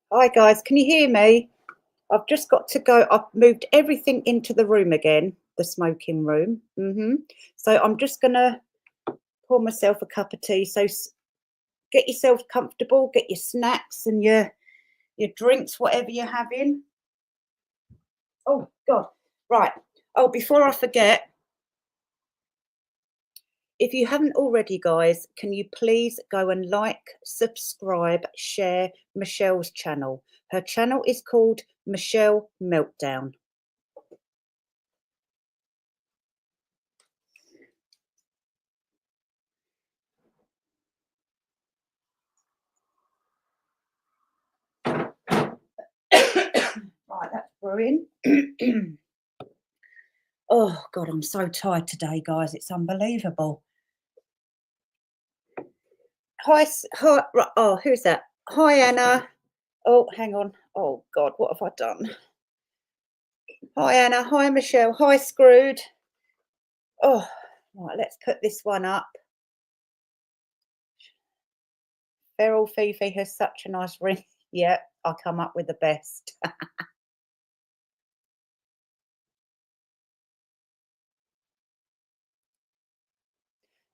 Hi guys, can you hear me? I've just got to go. I've moved everything into the room again, the smoking room. So I'm just gonna pour myself a cup of tea. So get yourself comfortable, get your snacks and your drinks, whatever you're having. Oh God, right. Oh, before I forget, if you haven't already, guys, can you please go and like, subscribe, share Michelle's channel? Her channel is called Michelle Meltdown. Right, that's brewing. Oh God, I'm so tired today, guys. It's unbelievable. Hi. Oh, who's that? Hi, Anna. Oh, hang on. Oh God, what have I done? Hi, Anna. Hi, Michelle. Hi, Screwed. Oh, right. Let's put this one up. Feral Fifi has such a nice ring. Yeah, I come up with the best.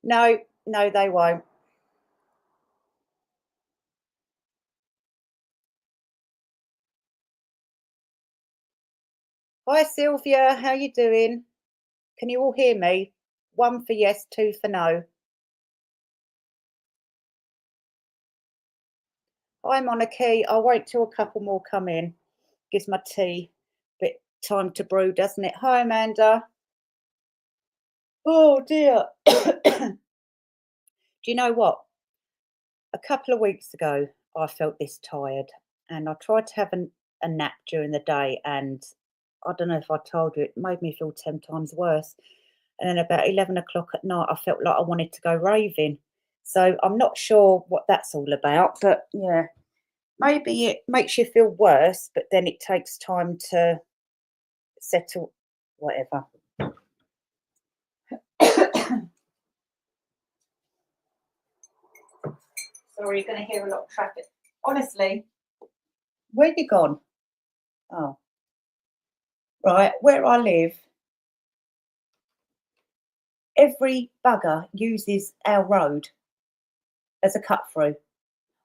No, no, they won't. Hi, Sylvia. How you doing? Can you all hear me? 1 for yes, 2 for no. Hi, Monarchy. I'll wait till a couple more come in. Gives my tea a bit time to brew, doesn't it? Hi, Amanda. Oh dear. Do you know what? A couple of weeks ago, I felt this tired, and I tried to have a nap during the day, and I don't know if I told you, it made me feel 10 times worse. And then about 11 o'clock at night, I felt like I wanted to go raving. So I'm not sure what that's all about, but yeah, maybe it makes you feel worse, but then it takes time to settle, whatever. Sorry, you're going to hear a lot of traffic. Honestly, where you gone? Oh, right. Where I live, every bugger uses our road as a cut through.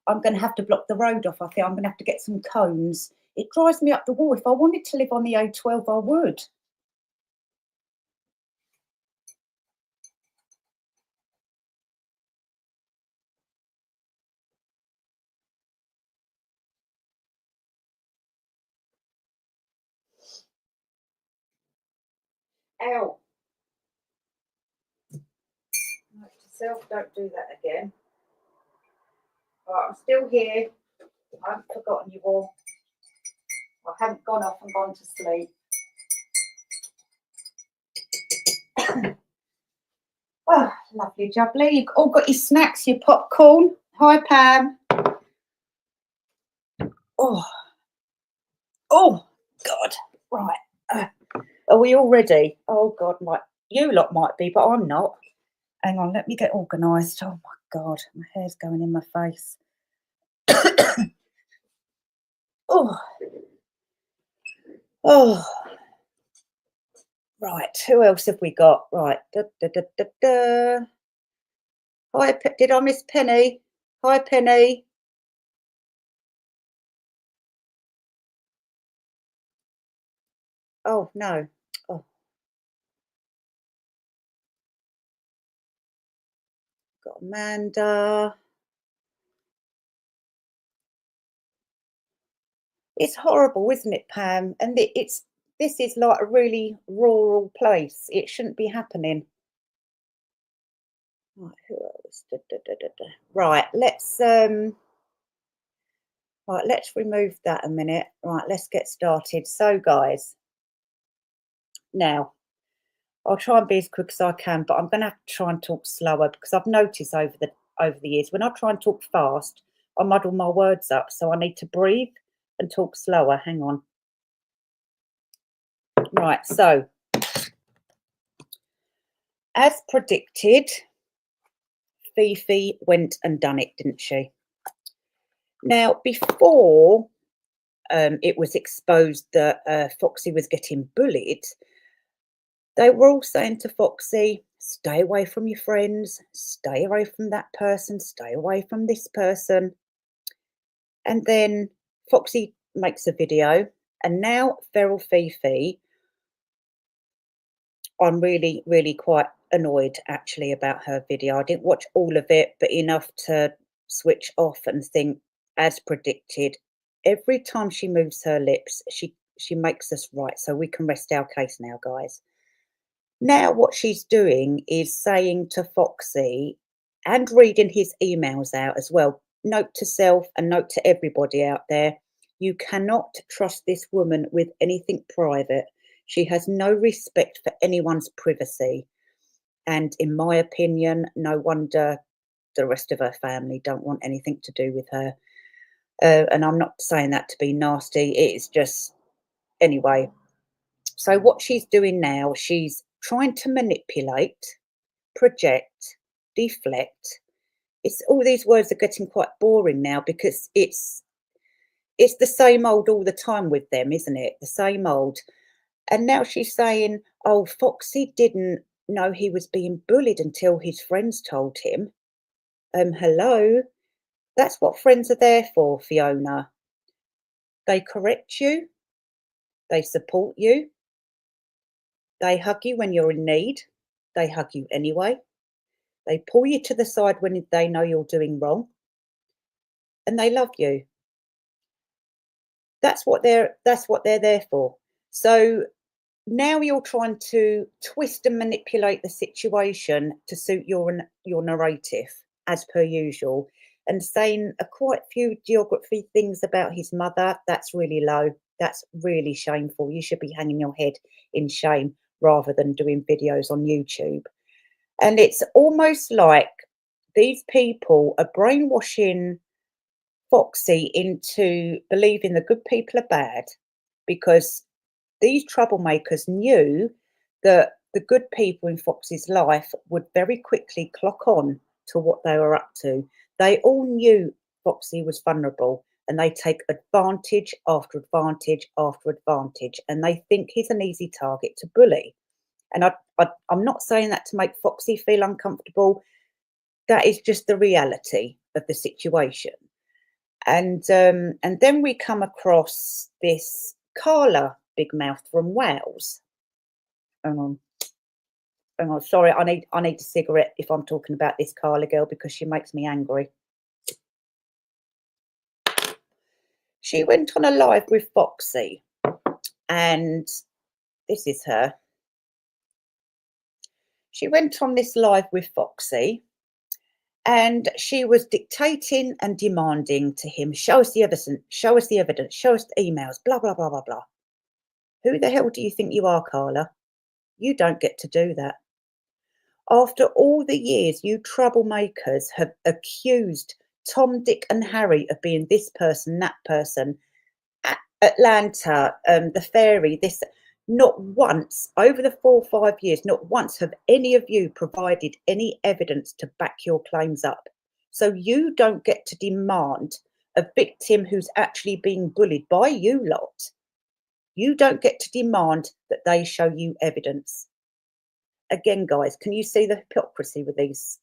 I'm going to have to block the road off. I think I'm going to have to get some cones. It drives me up the wall. If I wanted to live on the A12, I would. Ow. Note to self, don't do that again. Right, I'm still here. I haven't forgotten you all. I haven't gone off and gone to sleep. Oh, lovely jubbly. You've all got your snacks, your popcorn. Hi, Pam. Oh, oh, God. Right. Are we all ready? Oh, God, you lot might be, but I'm not. Hang on, let me get organised. Oh, my God, my hair's going in my face. Oh, oh. Right, who else have we got? Right. Da, da, da, da, da. Hi, did I miss Penny? Hi, Penny. Oh, no. Oh, got Amanda. It's horrible, isn't it, Pam? And this is like a really rural place. It shouldn't be happening. Right, who else? Da, da, da, da, da. Right, let's remove that a minute. Right, let's get started. So, guys, now I'll try and be as quick as I can, but I'm going to have to try and talk slower because I've noticed over the years when I try and talk fast, I muddle my words up. So I need to breathe and talk slower. Hang on. Right, so as predicted, Fifi went and done it, didn't she? Now, before it was exposed that Foxy was getting bullied, they were all saying to Foxy, stay away from your friends, stay away from that person, stay away from this person. And then Foxy makes a video, and now Feral Fifi, I'm really, really quite annoyed actually about her video. I didn't watch all of it, but enough to switch off and think, as predicted, every time she moves her lips, she makes us right. So we can rest our case now, guys. Now what she's doing is saying to Foxy and reading his emails out as well. Note to self and note to everybody out there. You cannot trust this woman with anything private. She has no respect for anyone's privacy. And in my opinion, no wonder the rest of her family don't want anything to do with her. And I'm not saying that to be nasty. It's just, anyway. So what she's doing now, she's trying to manipulate, project, deflect. It's all these words are getting quite boring now because it's the same old all the time with them, isn't it? The same old. And now she's saying, oh, Foxy didn't know he was being bullied until his friends told him. Hello? That's what friends are there for, Fiona. They correct you. They support you. They hug you when you're in need. They hug you anyway. They pull you to the side when they know you're doing wrong. And they love you. That's what they're there for. So now you're trying to twist and manipulate the situation to suit your narrative, as per usual, and saying a quite few geography things about his mother. That's really low. That's really shameful. You should be hanging your head in shame rather than doing videos on YouTube. And it's almost like these people are brainwashing Foxy into believing the good people are bad because these troublemakers knew that the good people in Foxy's life would very quickly clock on to what they were up to. They all knew Foxy was vulnerable and they take advantage after advantage after advantage and they think he's an easy target to bully. And I'm not saying that to make Foxy feel uncomfortable. That is just the reality of the situation. And then we come across this Carla big mouth from Wales. Hang on. Hang on. Sorry, I need a cigarette if I'm talking about this Carla girl because she makes me angry. She went on a live with Foxy, and this is her. She went on this live with Foxy, and she was dictating and demanding to him, show us the evidence, show us the evidence, show us the emails, blah, blah, blah, blah, blah. Who the hell do you think you are, Carla? You don't get to do that. After all the years you troublemakers have accused Tom, Dick and Harry of being this person, that person, Atlanta, the fairy, this, not once, over the 4 or 5 years, not once have any of you provided any evidence to back your claims up. So you don't get to demand a victim who's actually being bullied by you lot. You don't get to demand that they show you evidence. Again, guys, can you see the hypocrisy with these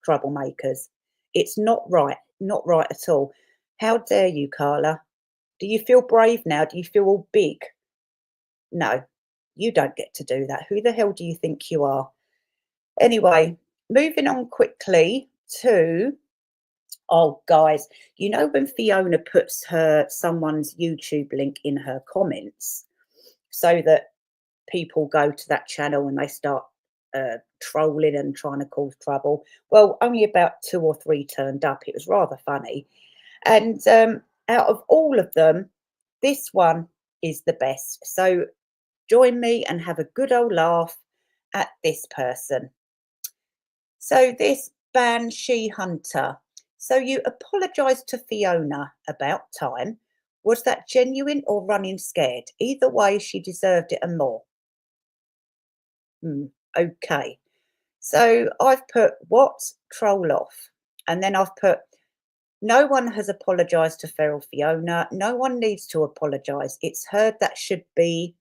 troublemakers? It's not right at all. How dare you, Carla? Do you feel brave now? Do you feel all big? No, you don't get to do that. Who the hell do you think you are? Anyway, moving on quickly to, oh, guys, you know when Fiona puts someone's YouTube link in her comments so that people go to that channel and they start trolling and trying to cause trouble. Well, only about 2 or 3 turned up. It was rather funny. And out of all of them, this one is the best. So join me and have a good old laugh at this person. So this Banshee Hunter. So you apologised to Fiona about time. Was that genuine or running scared? Either way, she deserved it and more. Okay. So I've put what? Troll off. And then I've put No one has apologised to feral Fiona. No one needs to apologise. It's her that should be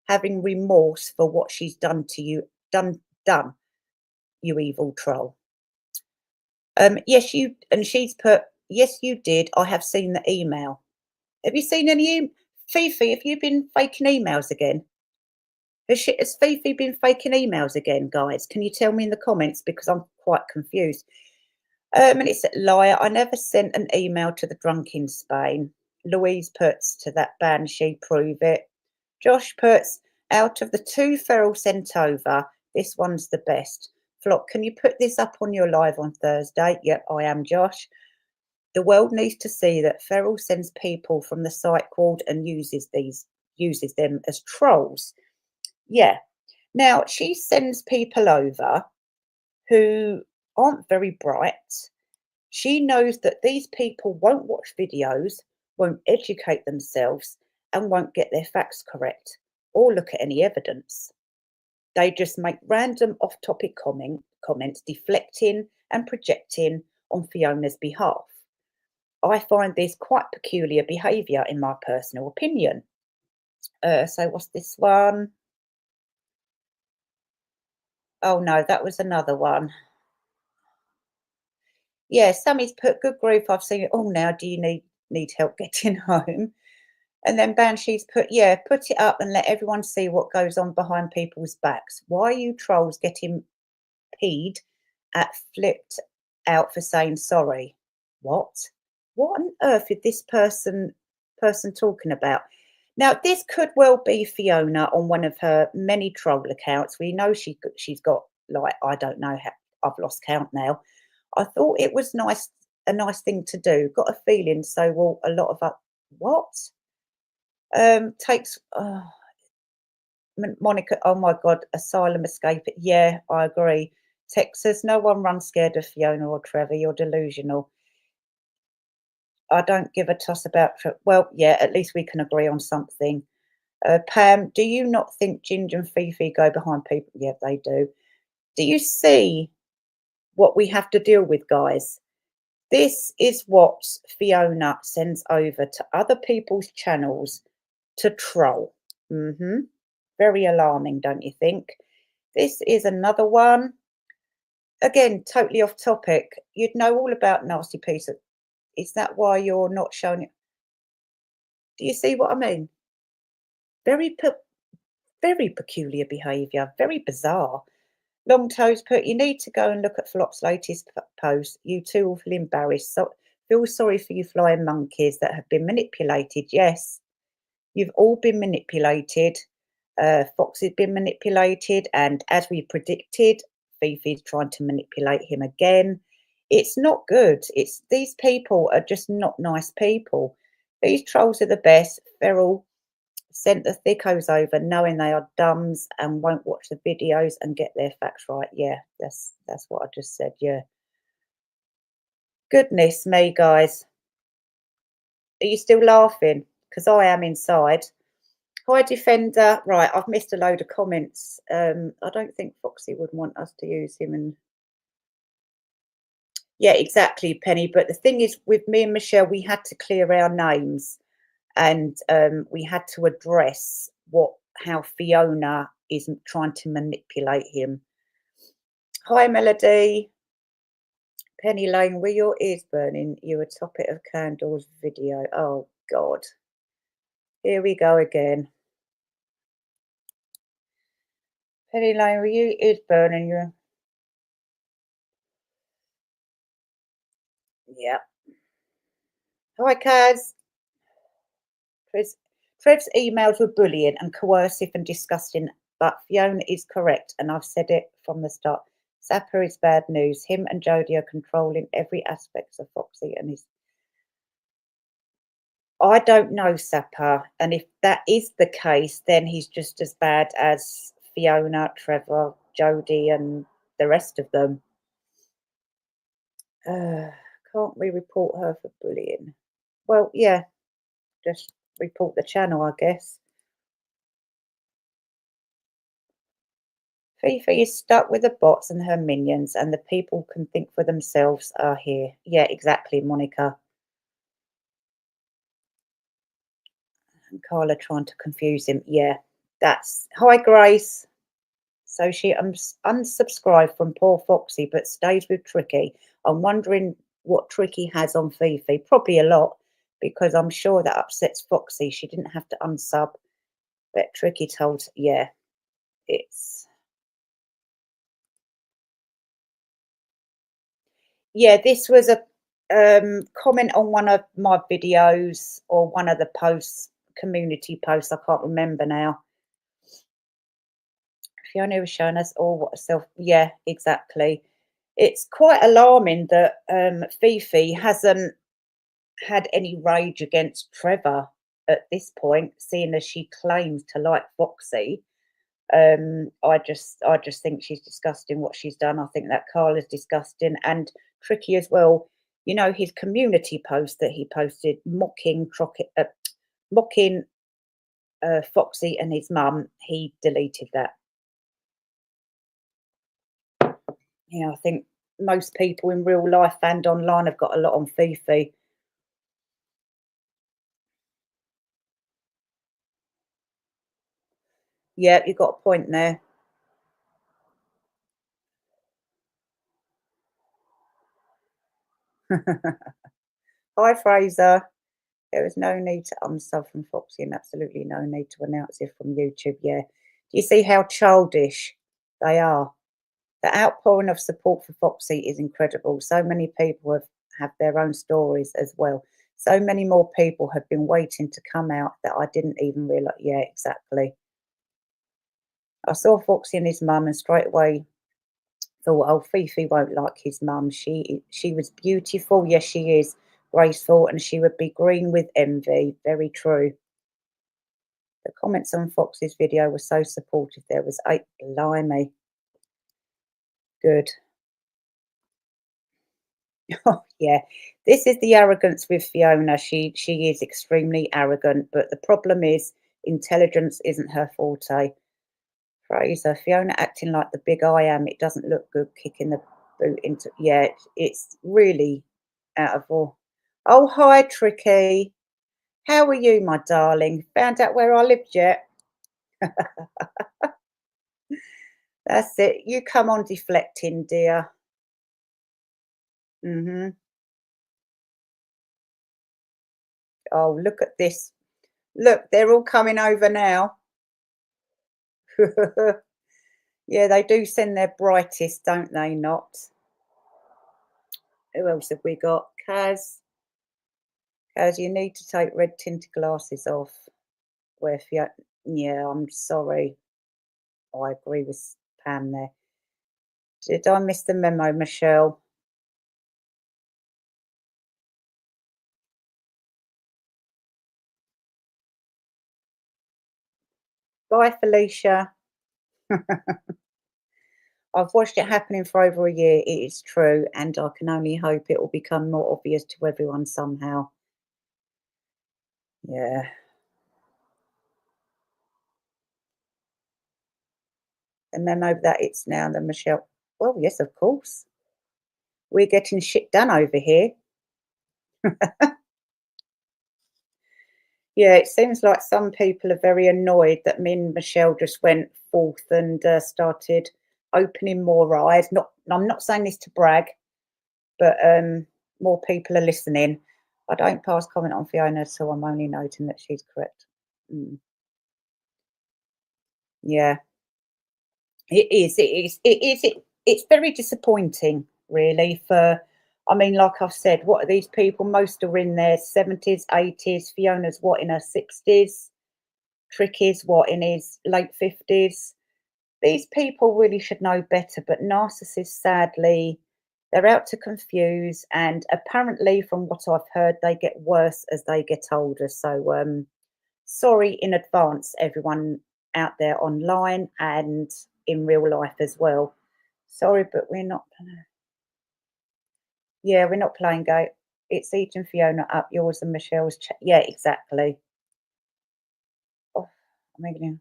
having remorse for what she's done to you. Done, you evil troll. Yes, you, and she's put, yes, you did. I have seen the email. Have you seen any? Fifi, have you been faking emails again? Has Fifi been faking emails again, guys? Can you tell me in the comments because I'm quite confused. And it's a liar. I never sent an email to the drunk in Spain. Louise puts to that banshee, prove it. Josh puts, out of the two feral sent over, this one's the best. Flock, can you put this up on your live on Thursday? Yep, I am, Josh. The world needs to see that feral sends people from the psych ward and uses them as trolls. Yeah. Now she sends people over who aren't very bright. She knows that these people won't watch videos, won't educate themselves, and won't get their facts correct or look at any evidence. They just make random off-topic comments, deflecting and projecting on Fiona's behalf. I find this quite peculiar behaviour, in my personal opinion. So what's this one? Oh no, that was another one. Yeah, Sammy's put, good grief, I've seen it all now. Do you need help getting home? And then Banshee's put, yeah, put it up and let everyone see what goes on behind people's backs. Why are you trolls getting peed at flipped out for saying sorry? What? What on earth is this person talking about? Now, this could well be Fiona on one of her many troll accounts. We know she's got, like, I don't know how, I've lost count now. I thought it was a nice thing to do. Got a feeling so will a lot of us. What? Takes Monica. Oh my God, asylum escape. Yeah, I agree. Texas, no one runs scared of Fiona or Trevor. You're delusional. I don't give a toss about. Well, yeah, at least we can agree on something. Pam, do you not think Ginger and Fifi go behind people? Yeah, they do. Do you see what we have to deal with, guys? This is what Fiona sends over to other people's channels to troll. Very alarming, don't you think? This is another one. Again, totally off topic. You'd know all about nasty piece of. Is that why you're not showing it? Do you see what I mean? Very, very peculiar behaviour. Very bizarre. Long Toes put, you need to go and look at Flop's latest post. You two will feel embarrassed. So feel sorry for you flying monkeys that have been manipulated. Yes, you've all been manipulated. Fox has been manipulated, and as we predicted, Fifi's trying to manipulate him again. It's not good. It's these people are just not nice people. These trolls are the best. Feral sent the thickos over knowing they are dumbs and won't watch the videos and get their facts right. Yeah, that's what I just said. Yeah. Goodness me, guys. Are you still laughing? Because I am inside. Hi, Defender. Right, I've missed a load of comments. I don't think Foxy would want us to use him. And yeah, exactly, Penny. But the thing is, with me and Michelle, we had to clear our names, and we had to address how Fiona is trying to manipulate him. Hi, Melody. Penny Lane, were your ears burning? You were top it of candles video. Oh God, here we go again. Penny Lane, were your ears burning? Yeah. Hi, Kaz. Trev's emails were bullying and coercive and disgusting, but Fiona is correct, and I've said it from the start. Zappa is bad news. Him and Jodie are controlling every aspect of Foxy and his. I don't know, Sapper, and if that is the case, then he's just as bad as Fiona, Trevor, Jodie, and the rest of them. Can't we report her for bullying? Well, yeah, just report the channel, I guess. Fifi is stuck with the bots and her minions, and the people can think for themselves are here. Yeah, exactly, Monica. And Carla trying to confuse him. Yeah, that's hi, Grace. So she unsubscribed from poor Foxy but stays with Tricky. I'm wondering what Tricky has on Fifi. Probably a lot because I'm sure that upsets Foxy. She didn't have to unsub. But Tricky told, yeah, it's yeah. This was a comment on one of my videos or one of the posts, community posts. I can't remember now. Fiona was showing us all what self. Yeah, exactly. It's quite alarming that Fifi hasn't had any rage against Trevor at this point, seeing as she claims to like Foxy. I just think she's disgusting what she's done. I think that Carla's disgusting and Tricky as well. You know his community post that he posted mocking Foxy and his mum. He deleted that. Yeah, I think most people in real life and online have got a lot on Fifi. Yeah, you got a point there. Hi, Fraser. There is no need to unsub from Foxy and absolutely no need to announce it from YouTube. Yeah. Do you see how childish they are? The outpouring of support for Foxy is incredible. So many people have their own stories as well. So many more people have been waiting to come out that I didn't even realize. Yeah, exactly. I saw Foxy and his mum and straight away thought, oh, Fifi won't like his mum. She was beautiful. Yes, she is graceful, and she would be green with envy. Very true. The comments on Fox's video were so supportive. There was eight. Blimey, good. Oh yeah, this is the arrogance with Fiona. She is extremely arrogant, but the problem is intelligence isn't her forte. Fraser, Fiona acting like the big I am. It doesn't look good. Kicking the boot into yeah. It's really out of all. Oh hi, Tricky. How are you, my darling? Found out where I lived yet? That's it. You come on deflecting, dear. Mhm. Oh, look at this. Look, they're all coming over now. Yeah, they do send their brightest, don't they not? Who else have we got? Kaz, you need to take red tinted glasses off. Where Fiona, yeah, I'm sorry. I agree with Pam there. Did I miss the memo, Michelle? Bye, Felicia. I've watched it happening for over a year. It is true, and I can only hope it will become more obvious to everyone somehow. Yeah. And then over that, it's now the Michelle. Well, yes, of course. We're getting shit done over here. Yeah, it seems like some people are very annoyed that me and Michelle just went forth and started opening more eyes. Not, I'm not saying this to brag, but more people are listening. I don't pass comment on Fiona, so I'm only noting that she's correct. Mm, yeah, it is. It is. It is. It's very disappointing, really. For, I mean, like I've said, what are these people? Most are in their 70s, 80s. Fiona's what, in her 60s? Tricky's what, in his late 50s? These people really should know better, but narcissists, sadly, they're out to confuse. And apparently, from what I've heard, they get worse as they get older. So, sorry in advance, everyone out there online and in real life as well. Sorry, but we're not. Yeah, we're not playing go. It's each and Fiona up, yours and Michelle's. Yeah, exactly. Oh, I'm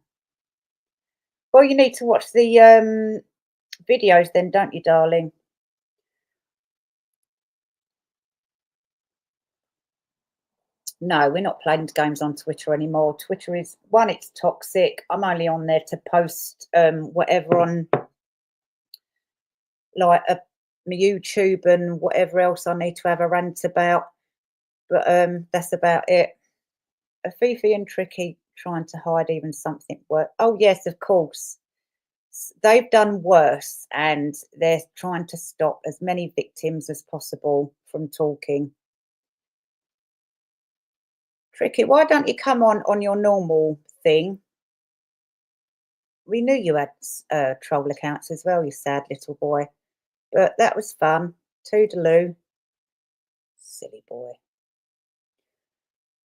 Well, you need to watch the videos then, don't you, darling? No, we're not playing games on Twitter anymore. Twitter is one, it's toxic. I'm only on there to post whatever on like my YouTube and whatever else I need to have a rant about. But that's about it. Fifi and Tricky trying to hide even something worse. Oh yes, of course. They've done worse and they're trying to stop as many victims as possible from talking. Tricky, why don't you come on your normal thing? We knew you had troll accounts as well, you sad little boy. But that was fun. Toodaloo. Silly boy.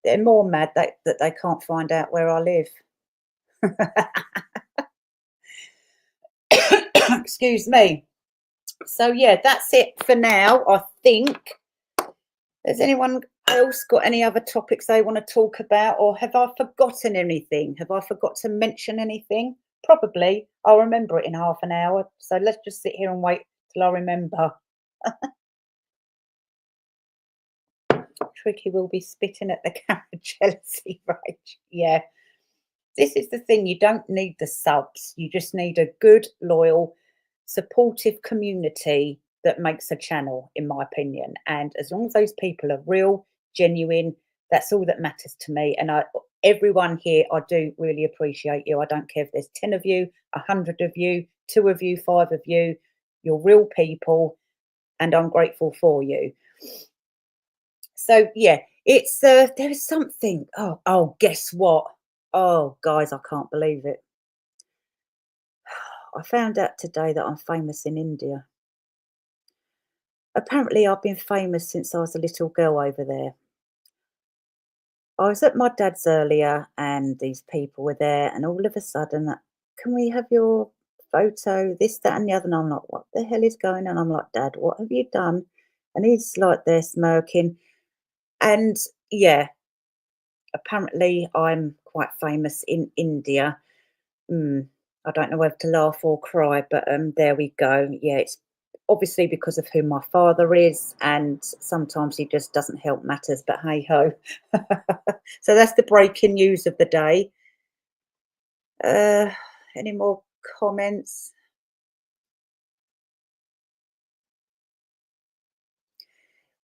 They're more mad that they can't find out where I live. Excuse me. So yeah, that's it for now, I think. Has anyone else got any other topics they want to talk about, or have I forgotten anything? Have I forgot to mention anything? Probably. I'll remember it in half an hour. So let's just sit here and wait till I remember. Tricky will be spitting at the camera. Jealousy rage. Yeah. This is the thing, you don't need the subs. You just need a good, loyal, supportive community that makes a channel, in my opinion. And as long as those people are real, genuine, that's all that matters to me. And everyone here, I do really appreciate you. I don't care if there's 10 of you, 100 of you, 2 of you, 5 of you. You're real people, and I'm grateful for you. So yeah, it's there is something. Oh, guess what? Oh, guys, I can't believe it. I found out today that I'm famous in India. Apparently, I've been famous since I was a little girl over there. I was at my dad's earlier, and these people were there, and all of a sudden, can we have your photo? This, that, and the other. And I'm like, what the hell is going on? I'm like, Dad, what have you done? And he's like there smirking. And yeah, apparently, I'm quite famous in India. I don't know whether to laugh or cry, but there we go. Yeah, it's obviously because of who my father is, and sometimes he just doesn't help matters. But hey ho. So that's the breaking news of the day. Uh, any more comments?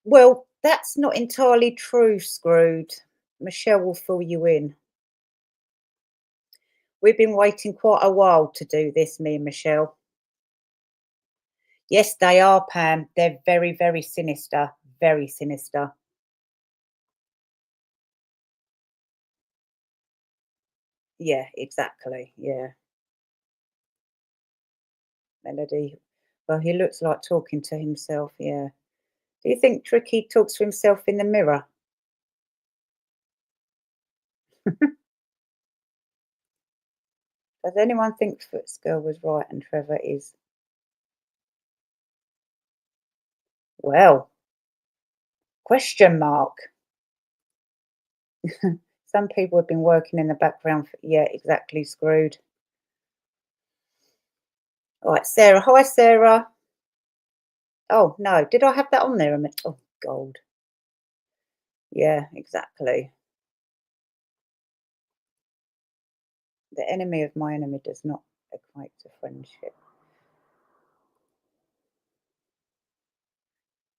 Well, that's not entirely true, Screwed. Michelle will fill you in. We've been waiting quite a while to do this, me and Michelle. Yes, they are, Pam. They're very, very sinister. Very sinister. Yeah, exactly. Yeah. Melody. Well, he looks like talking to himself. Yeah. Do you think Tricky talks to himself in the mirror? Does anyone think Footscale was right and Trevor is? Well, question mark. Some people have been working in the background. Yeah, exactly. Screwed. All right, Sarah. Hi, Sarah. Oh no, did I have that on there? Oh, gold. Yeah, exactly. The enemy of my enemy does not equate to friendship.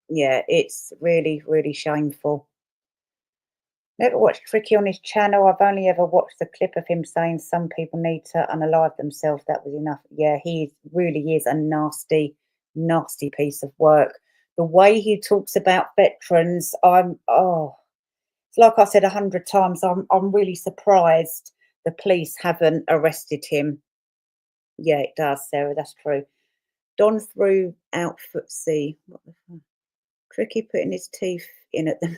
Yeah, it's really, really shameful. Never watched Tricky on his channel. I've only ever watched the clip of him saying some people need to unalive themselves. That was enough. Yeah, he really is a nasty, nasty piece of work. The way he talks about veterans, it's like I said 100 times. I'm really surprised the police haven't arrested him. Yeah, it does, Sarah. That's true. Don threw out footsie. What the fuck? Tricky putting his teeth in at the.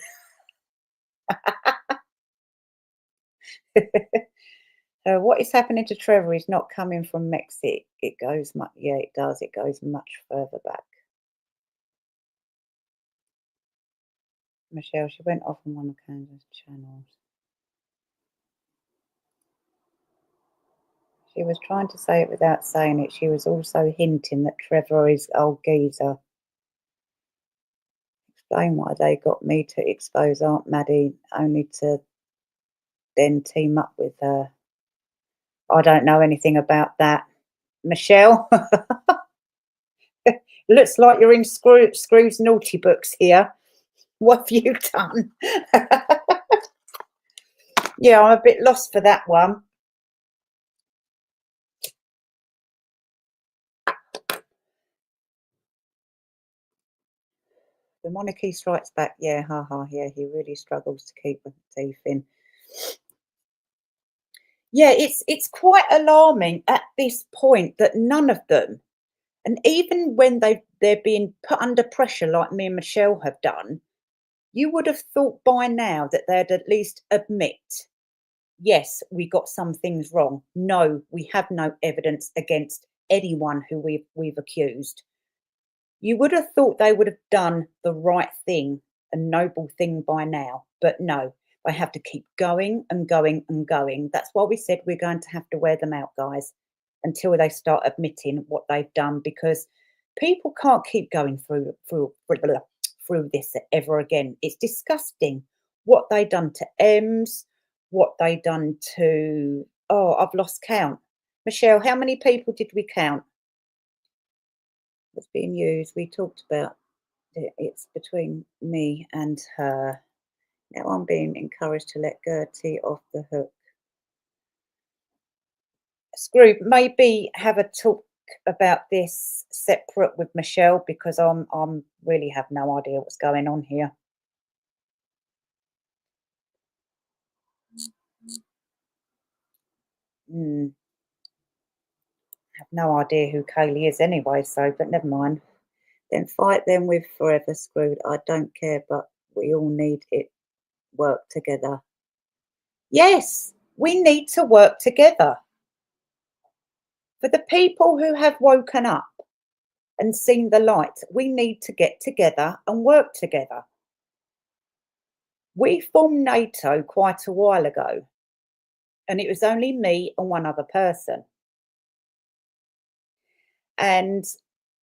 What is happening to Trevor is not coming from Mexico. It goes much, yeah, it does. It goes much further back. Michelle, she went off on one of Candace's channels. She was trying to say it without saying it. She was also hinting that Trevor is old geezer. Explain why they got me to expose Aunt Maddie, only to then team up with her. I don't know anything about that. Michelle, looks like you're in Screw's naughty books here. What have you done? Yeah, I'm a bit lost for that one. The monarchy strikes back. Yeah, ha ha. Yeah, he really struggles to keep the teeth in. Yeah, it's quite alarming at this point that none of them, and even when they're being put under pressure like me and Michelle have done, you would have thought by now that they'd at least admit, yes, we got some things wrong. No, we have no evidence against anyone who we've accused. You would have thought they would have done the right thing, a noble thing by now, but no, they have to keep going and going and going. That's why we said we're going to have to wear them out, guys, until they start admitting what they've done, because people can't keep going through this ever again. It's disgusting what they done to Ems, what they done to, oh, I've lost count. Michelle, how many people did we count? Was being used. We talked about it's between me and her. Now I'm being encouraged to let Gertie off the hook. Screw, maybe have a talk about this separate with Michelle, because I'm really have no idea what's going on here. Have no idea who Kaylee is anyway, so but never mind. Then fight them with Forever Screwed. I don't care, but we all need it work together. Yes, we need to work together. For the people who have woken up and seen the light, we need to get together and work together. We formed NATO quite a while ago, and it was only me and one other person. And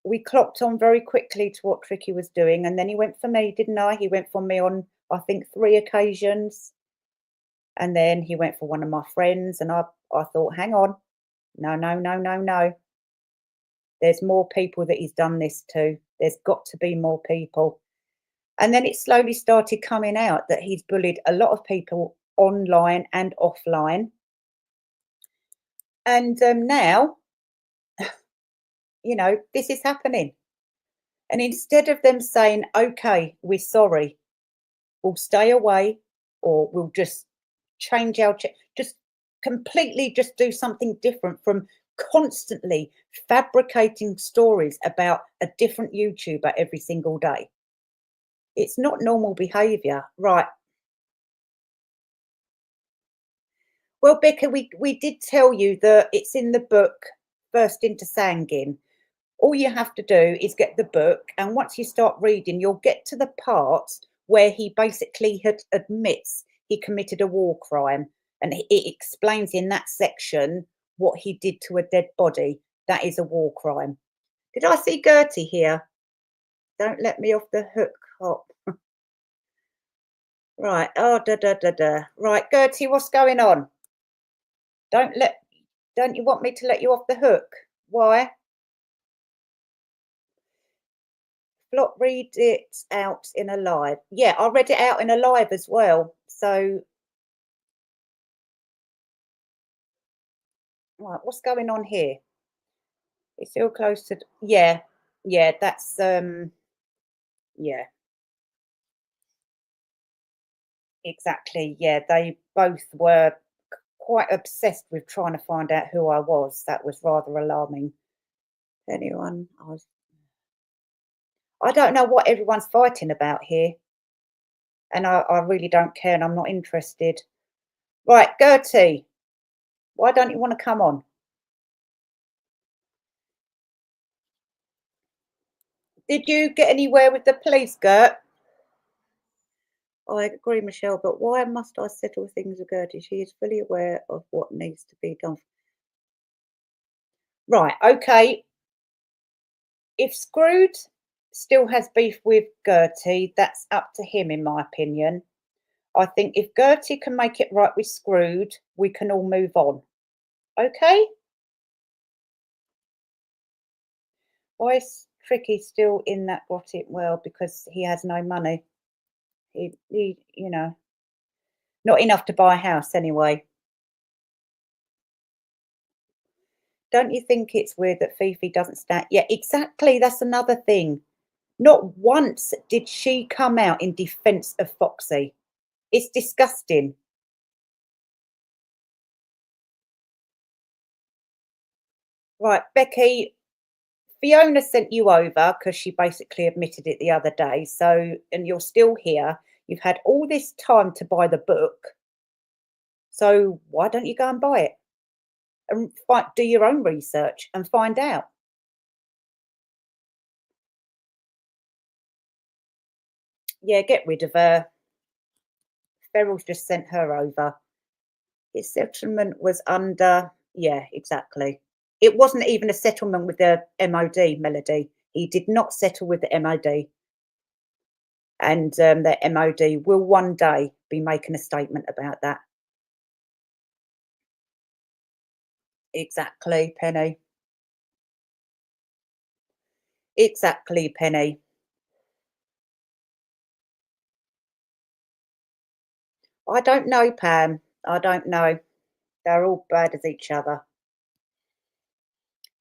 we clocked on very quickly to what Tricky was doing. And then he went for me, didn't I? He went for me on, I think, 3 occasions. And then he went for one of my friends. And I thought, hang on, no, no, no, no, no. There's more people that he's done this to. There's got to be more people. And then it slowly started coming out that he's bullied a lot of people online and offline. And now, this is happening. And instead of them saying, okay, we're sorry, we'll stay away, or we'll just change our, just completely just do something different from constantly fabricating stories about a different YouTuber every single day. It's not normal behavior. Right. Well, Becca, we did tell you that it's in the book, First into Sangin. All you have to do is get the book, and once you start reading, you'll get to the part where he basically admits he committed a war crime, and it explains in that section what he did to a dead body. That is a war crime. Did I see Gertie here? Don't let me off the hook, Hop. Right. Oh, da da da da. Right, Gertie, what's going on? Don't you want me to let you off the hook? Why? Flop, read it out in a live. Yeah, I read it out in a live as well. So, right, what's going on here? It's still close to, yeah, yeah, that's yeah, exactly. Yeah, they both were quite obsessed with trying to find out who I was. That was rather alarming. Anyone, I don't know what everyone's fighting about here, and I really don't care, and I'm not interested. Right, Gertie, why don't you want to come on? Did you get anywhere with the police, Gert? I agree, Michelle, but why must I settle things with Gertie? She is fully aware of what needs to be done. Right, okay. If Scrooge still has beef with Gertie, that's up to him, in my opinion. I think if Gertie can make it right with Scrooge, we can all move on. Okay? Why is Tricky still in that grotty? Well, because he has no money. He, not enough to buy a house anyway. Don't you think it's weird that Fifi doesn't stand? Yeah, exactly. That's another thing. Not once did she come out in defense of Foxy. It's disgusting. Right, Becky, Fiona sent you over because she basically admitted it the other day. So, and you're still here. You've had all this time to buy the book. So why don't you go and buy it and do your own research and find out? Yeah, get rid of her. Ferrell's just sent her over. His settlement was under, yeah, exactly. It wasn't even a settlement with the MOD, Melody. He did not settle with the MOD. And the MOD will one day be making a statement about that. Exactly, Penny. Exactly, Penny. I don't know, Pam. I don't know. They're all bad as each other.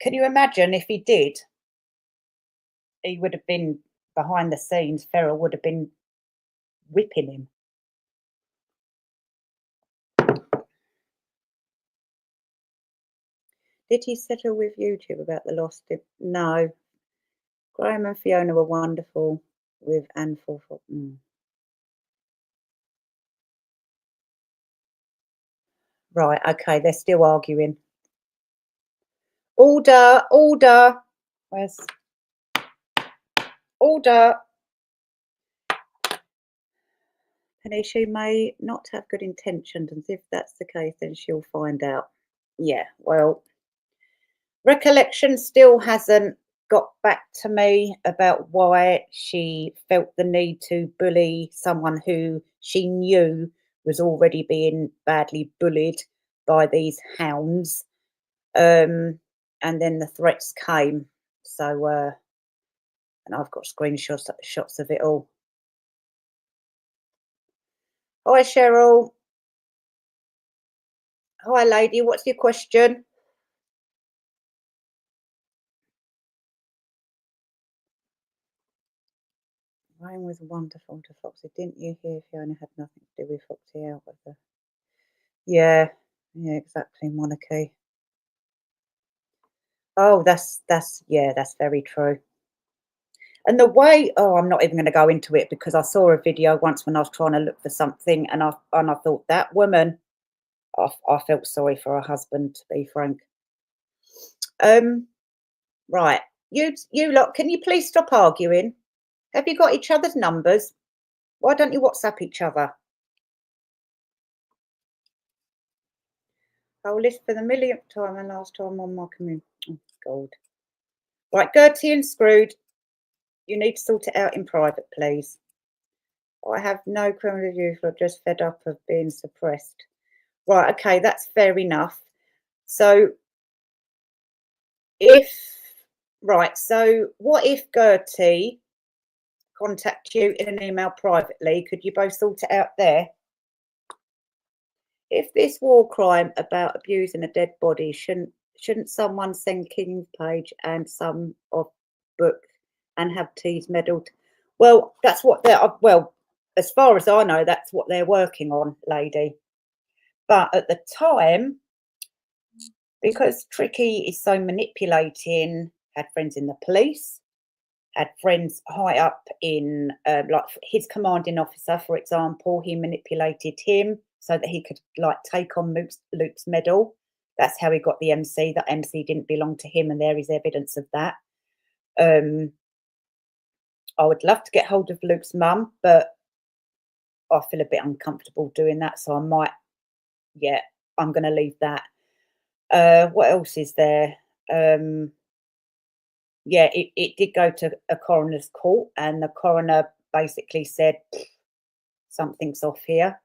Can you imagine if he did? He would have been behind the scenes. Ferrell would have been whipping him. Did he settle with YouTube about the lost? No. Graham and Fiona were wonderful with Anne Forford. Right, okay, they're still arguing. Order, order. Where's order? Penny, she may not have good intentions, and if that's the case, then she'll find out. Yeah, well, recollection still hasn't got back to me about why she felt the need to bully someone who she knew was already being badly bullied by these hounds. And then the threats came. So, and I've got shots of it all. Hi, Cheryl. Hi, lady. What's your question? Ryan was wonderful to Foxy. Didn't you hear Fiona had nothing to do with Foxy out with her? Yeah, exactly, Monarchy. Oh, that's yeah, that's very true. And the way, oh, I'm not even going to go into it because I saw a video once when I was trying to look for something, and I thought that woman, I felt sorry for her husband, to be frank. Right, you lot, can you please stop arguing? Have you got each other's numbers? Why don't you WhatsApp each other? I'll list for the millionth time and last time on my community. Oh, God. Right, Gertie and Scrooge, you need to sort it out in private, please. I have no criminal review for just fed up of being suppressed. Right, okay, that's fair enough. So what if Gertie contact you in an email privately? Could you both sort it out there? If this war crime about abusing a dead body, shouldn't someone send King's page and some of book and have T's medalled? Well, that's what they're well, as far as I know, that's what they're working on, lady. But at the time, because Tricky is so manipulating, had friends in the police, had friends high up in, like his commanding officer, for example, he manipulated him so that he could like take on Luke's medal. That's how he got the MC. That MC didn't belong to him, and there is evidence of that. I would love to get hold of Luke's mum, but I feel a bit uncomfortable doing that, so I might, yeah, I'm going to leave that. What else is there? Yeah, it did go to a coroner's court, and the coroner basically said something's off here.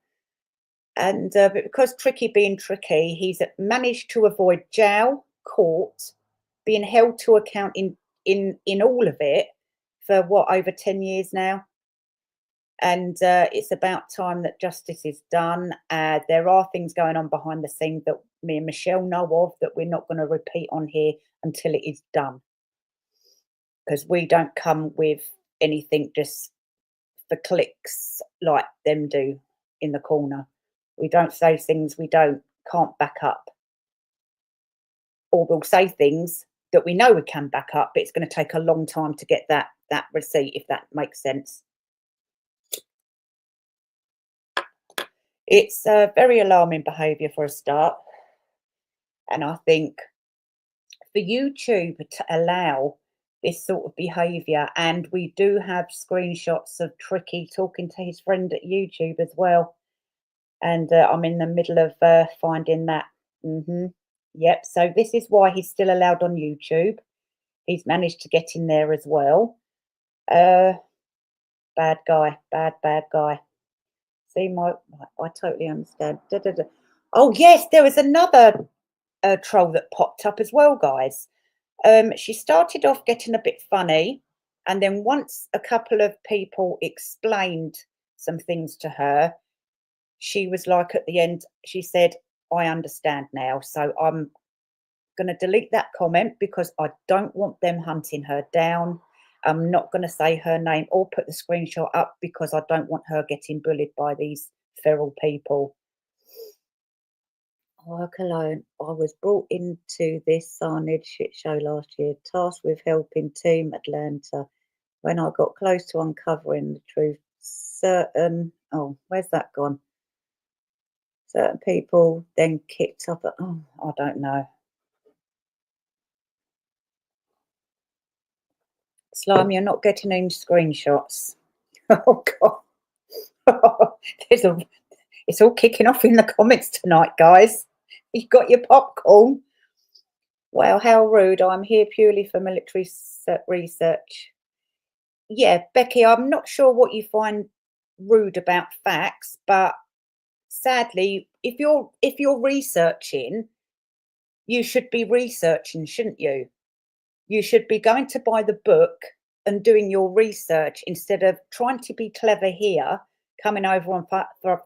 And but because Tricky being Tricky, he's managed to avoid jail, court, being held to account in all of it for what, over 10 years now. And it's about time that justice is done. There are things going on behind the scenes that me and Michelle know of that we're not going to repeat on here until it is done, because we don't come with anything just for clicks like them do in the corner. We don't say things we can't back up, or we'll say things that we know we can back up, but it's going to take a long time to get that receipt, if that makes sense. It's very alarming behaviour for a start, and I think for YouTube to allow this sort of behaviour, and we do have screenshots of Tricky talking to his friend at YouTube as well, and I'm in the middle of finding that. Yep, so this is why he's still allowed on YouTube. He's managed to get in there as well. Bad guy, bad guy. See, I totally understand. Da, da, da. Oh yes, there was another troll that popped up as well, guys. She started off getting a bit funny, and then once a couple of people explained some things to her, she was like, at the end, she said, I understand now. So I'm going to delete that comment because I don't want them hunting her down. I'm not going to say her name or put the screenshot up because I don't want her getting bullied by these feral people. Work alone. I was brought into this signage shit show last year, tasked with helping Team Atlanta. When I got close to uncovering the truth, where's that gone? Certain people then kicked up I don't know. Slime, you're not getting any screenshots. Oh God. It's all kicking off in the comments tonight, guys. You got your popcorn. Well, how rude. I'm here purely for military research. Yeah, Becky, I'm not sure what you find rude about facts, but sadly, if you're researching, you should be researching, shouldn't you? You should be going to buy the book and doing your research instead of trying to be clever here, coming over on for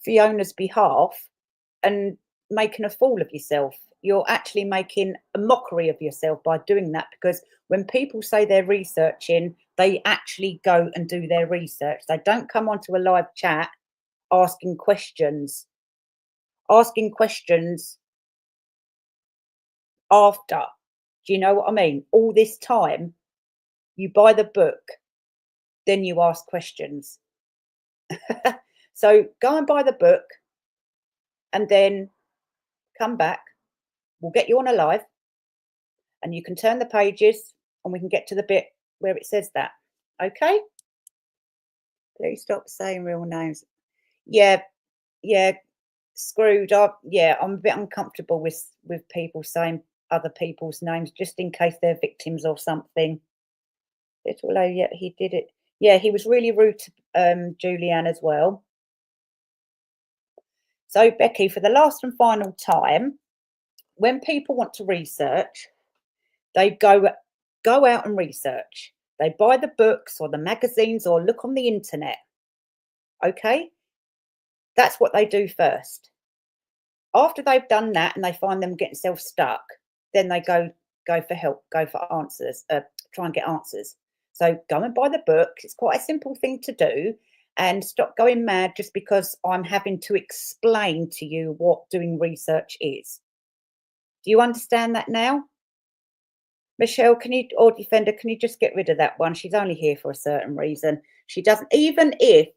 Fiona's behalf and making a fool of yourself. You're actually making a mockery of yourself by doing that, because when people say they're researching, they actually go and do their research. They don't come onto a live chat asking questions. Asking questions after. Do you know what I mean? All this time, you buy the book, then you ask questions. So go and buy the book and then come back. We'll get you on a live and you can turn the pages and we can get to the bit where it says that. Okay? Please stop saying real names. Yeah, screwed up. Yeah, I'm a bit uncomfortable with people saying other people's names just in case they're victims or something. Little yeah, he did it. Yeah, he was really rude to Julianne as well. So Becky, for the last and final time, when people want to research, they go out and research. They buy the books or the magazines or look on the internet. Okay? That's what they do first. After they've done that and they find them getting self-stuck, then they go for help, go for answers, try and get answers. So go and buy the book. It's quite a simple thing to do, and stop going mad just because I'm having to explain to you what doing research is. Do you understand that now? Michelle, or Defender, can you just get rid of that one? She's only here for a certain reason. She doesn't, even if,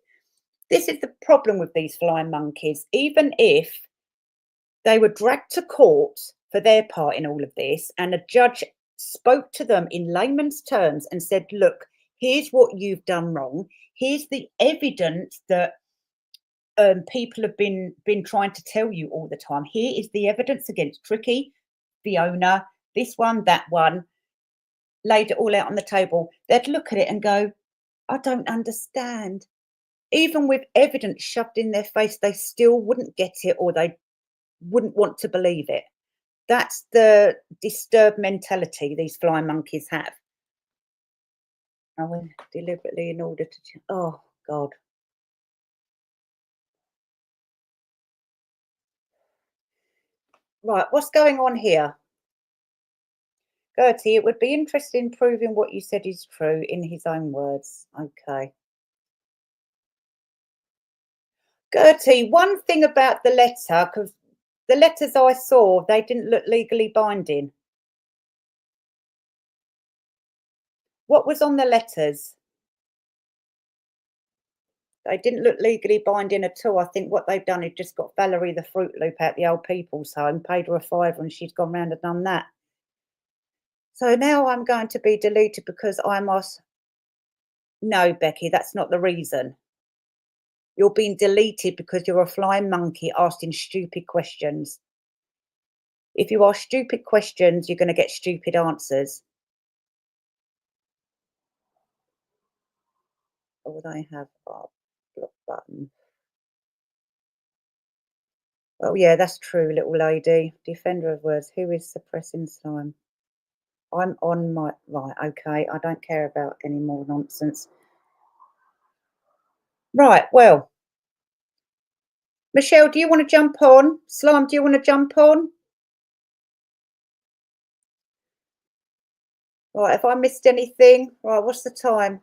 this is the problem with these flying monkeys, even if they were dragged to court for their part in all of this, and a judge spoke to them in layman's terms and said, look, here's what you've done wrong. Here's the evidence that people have been trying to tell you all the time. Here is the evidence against Tricky, Fiona. this one, that one, laid it all out on the table, they'd look at it and go, I don't understand. Even with evidence shoved in their face, they still wouldn't get it, or they wouldn't want to believe it. That's the disturbed mentality these flying monkeys have. I went deliberately in order to. Oh God! Right, what's going on here? Gertie, it would be interesting proving what you said is true in his own words. Okay. Gertie, one thing about the letter, because the letters I saw, they didn't look legally binding. What was on the letters? They didn't look legally binding at all. I think what they've done is just got Valerie the Fruit Loop at the old people's home, paid her a fiver, and she's gone round and done that. So now I'm going to be deleted because I must. No, Becky, that's not the reason. You're being deleted because you're a flying monkey asking stupid questions. If you ask stupid questions, you're going to get stupid answers. All they have are block button. Oh yeah, that's true, little lady. Defender of words. Who is suppressing slime? I'm on my right. Okay, I don't care about any more nonsense. Right. Well, Michelle, do you want to jump on? Slime, do you want to jump on? Right. Have I missed anything? Right. What's the time?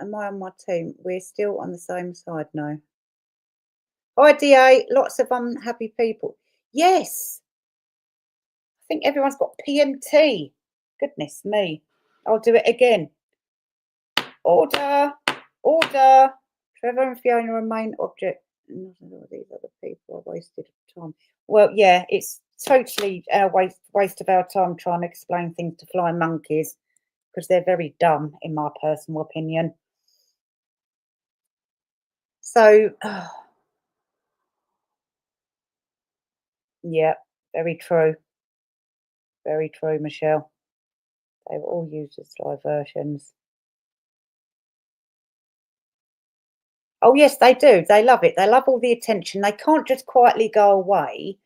Am I on my team? We're still on the same side now. Hi, DA. Lots of unhappy people. Yes. I think everyone's got PMT. Goodness me. I'll do it again. Order. Order. Trevor and Fiona remain object. These other people are wasted time. Well, yeah, it's totally a waste of our time trying to explain things to flying monkeys because they're very dumb, in my personal opinion. So, yeah, very true. Very true, Michelle. They were all used as diversions. Oh, yes, they do. They love it. They love all the attention. They can't just quietly go away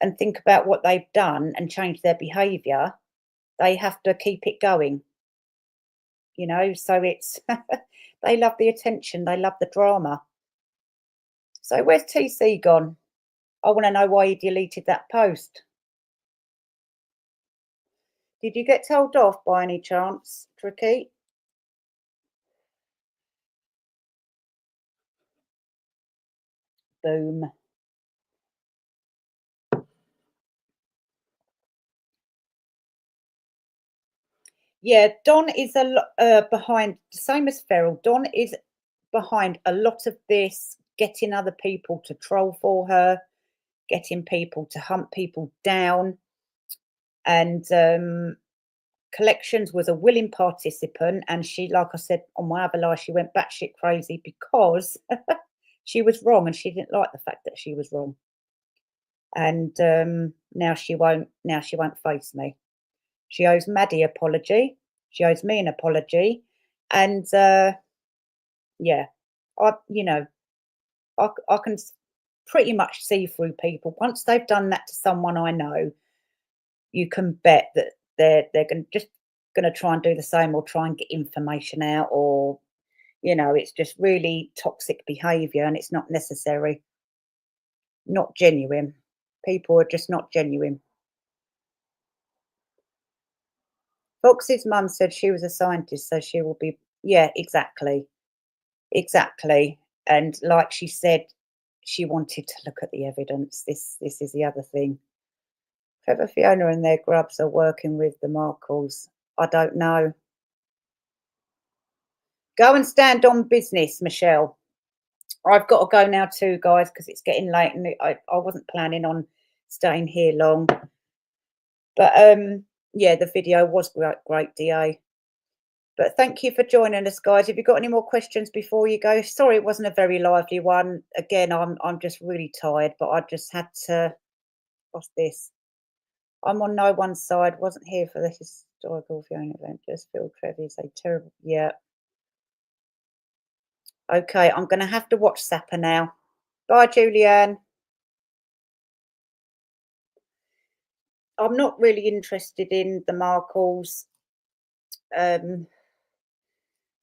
and think about what they've done and change their behaviour. They have to keep it going, so it's they love the attention. They love the drama. So where's TC gone? I want to know why he deleted that post. Did you get told off by any chance, Tricky? Boom. Yeah, Don is a lot behind, same as Feral. Don is behind a lot of this, getting other people to troll for her, getting people to hunt people down. And Collections was a willing participant. And she, like I said on my other live, she went batshit crazy because she was wrong and she didn't like the fact that she was wrong. And now she won't face me. She owes Maddie apology. She owes me an apology. And yeah, I can pretty much see through people. Once they've done that to someone I know, you can bet that they're gonna try and do the same, or try and get information out, or it's just really toxic behaviour, and it's not necessary, not genuine. People are just not genuine. Fox's mum said she was a scientist, so she will be. Yeah, exactly. Exactly. And like she said, she wanted to look at the evidence. This is the other thing. Trevor, Fiona and their grubs are working with the Markles. I don't know. Go and stand on business, Michelle. I've got to go now too, guys, because it's getting late and I wasn't planning on staying here long. But yeah, the video was great, DA. But thank you for joining us, guys. Have you got any more questions before you go? Sorry, it wasn't a very lively one. Again, I'm just really tired, but I just had to. What's this? I'm on no one's side. Wasn't here for the historical viewing event. Just feel Trevor's a terrible. Yeah. Okay, I'm going to have to watch Sapper now. Bye, Julianne. I'm not really interested in the Markles.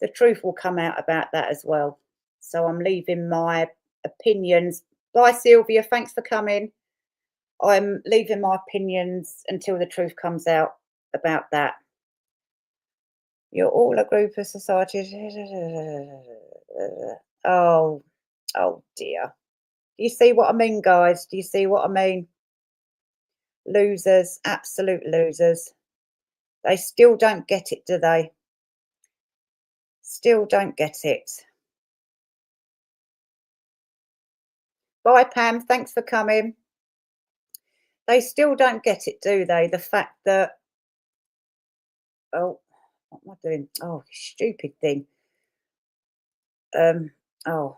The truth will come out about that as well. So I'm leaving my opinions. Bye, Sylvia. Thanks for coming. I'm leaving my opinions until the truth comes out about that. You're all a group of society. Oh, oh dear. Do you see what I mean, guys? Do you see what I mean? Losers, absolute losers. They still don't get it, do they? Still don't get it. Bye, Pam. Thanks for coming. They still don't get it, do they? The fact that, oh, what am I doing? Oh, stupid thing. Oh,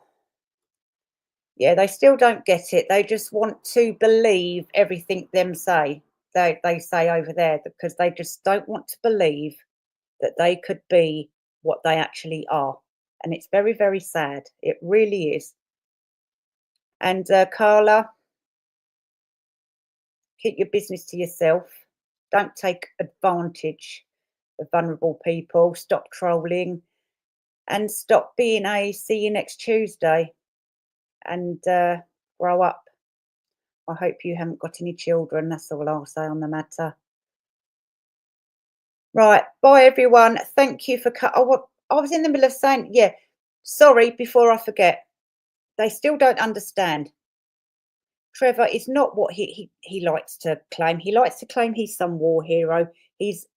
yeah, they still don't get it. They just want to believe everything they say over there, because they just don't want to believe that they could be what they actually are. And it's very, very sad. It really is. And Carla, keep your business to yourself. Don't take advantage of vulnerable people. Stop trolling and stop being a see you next Tuesday, and grow up. I hope you haven't got any children. That's all I'll say on the matter. Right. Bye, everyone. Thank you for I was in the middle of saying, yeah, sorry, before I forget. They still don't understand. Trevor is not what he likes to claim. He likes to claim he's some war hero. He's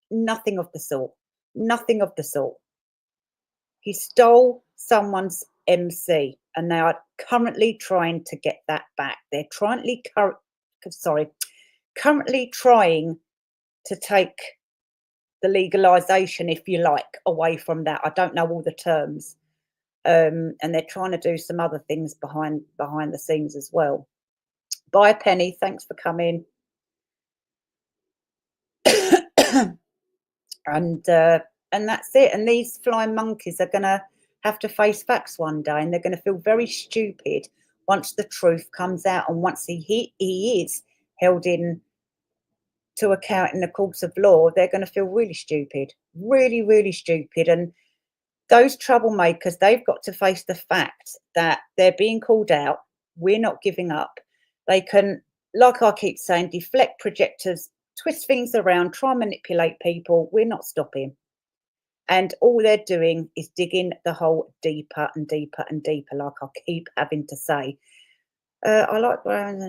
nothing of the sort. Nothing of the sort. He stole someone's MC, and they are currently trying to get that back. They're currently trying to take the legalization, if you like, away from that. I don't know all the terms. And they're trying to do some other things behind the scenes as well. Bye, Penny. Thanks for coming. And that's it. And these flying monkeys are going to have to face facts one day, and they're going to feel very stupid once the truth comes out, and once he is held in to account in the courts of law. They're going to feel really stupid, really, really stupid. And those troublemakers, they've got to face the fact that they're being called out. We're not giving up. They can, like I keep saying, deflect projectors, twist things around, try and manipulate people. We're not stopping. And all they're doing is digging the hole deeper and deeper and deeper, like I keep having to say. I like Brown.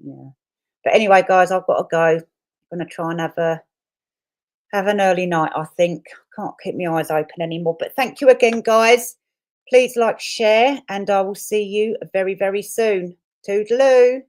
Yeah. But anyway, guys, I've got to go. I'm going to try and have an early night, I think. Can't keep my eyes open anymore. But thank you again, guys. Please like, share, and I will see you very, very soon. Toodaloo.